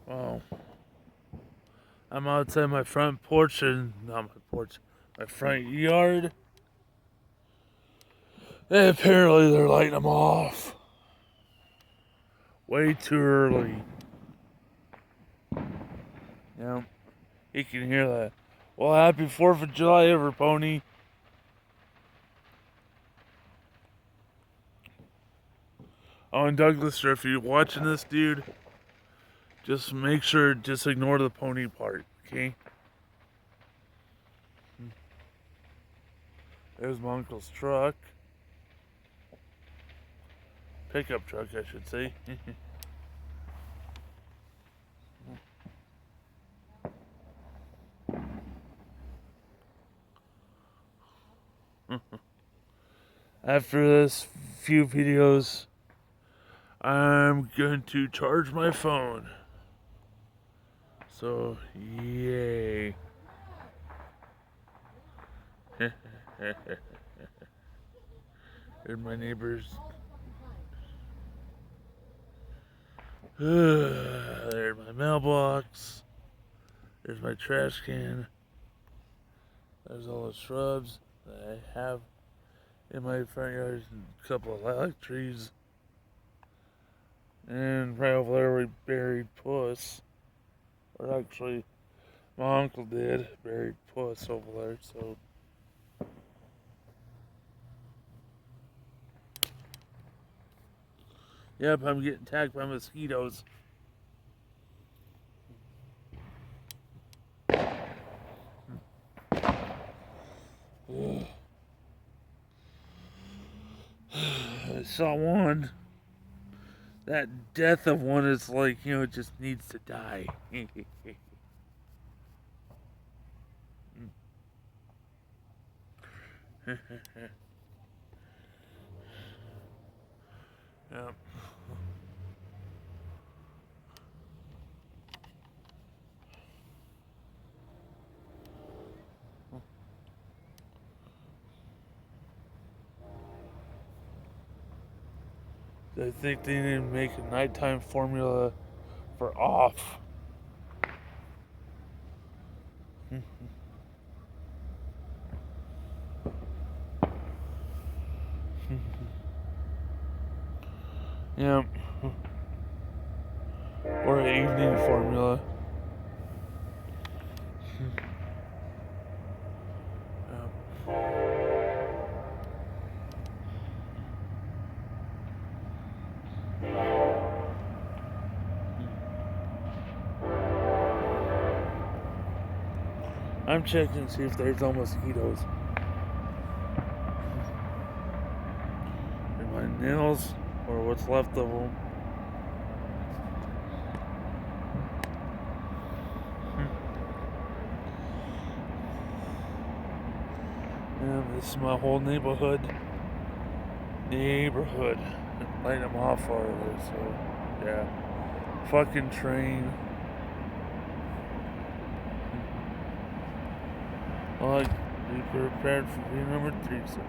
Well, I'm outside my front porch and not my porch, my front yard. And apparently they're lighting them off. Way too early. Yeah, you can hear that. Well, happy 4th of July, ever pony. Oh, and Douglas, if you're watching this, dude, just make sure, just ignore the pony part, okay? There's my uncle's truck. Pickup truck, I should say. After this few videos, I'm going to charge my phone. So, yay. There's my neighbors. There's my mailbox. There's my trash can. There's all the shrubs that I have in my front yard. A couple of lilac trees. And right over there we buried Puss. Or actually, my uncle did. Buried Puss over there, so... Yep, I'm getting attacked by mosquitoes. I saw one. That death of one is like, it just needs to die. Yep. I think they need to make a nighttime formula for off. Yep. Or an evening formula. I'm checking to see if there's no mosquitoes. And my nails, or what's left of them. And this is my whole neighborhood. Light them off already, so yeah. Fucking train. Well, be prepared for being number 3. So.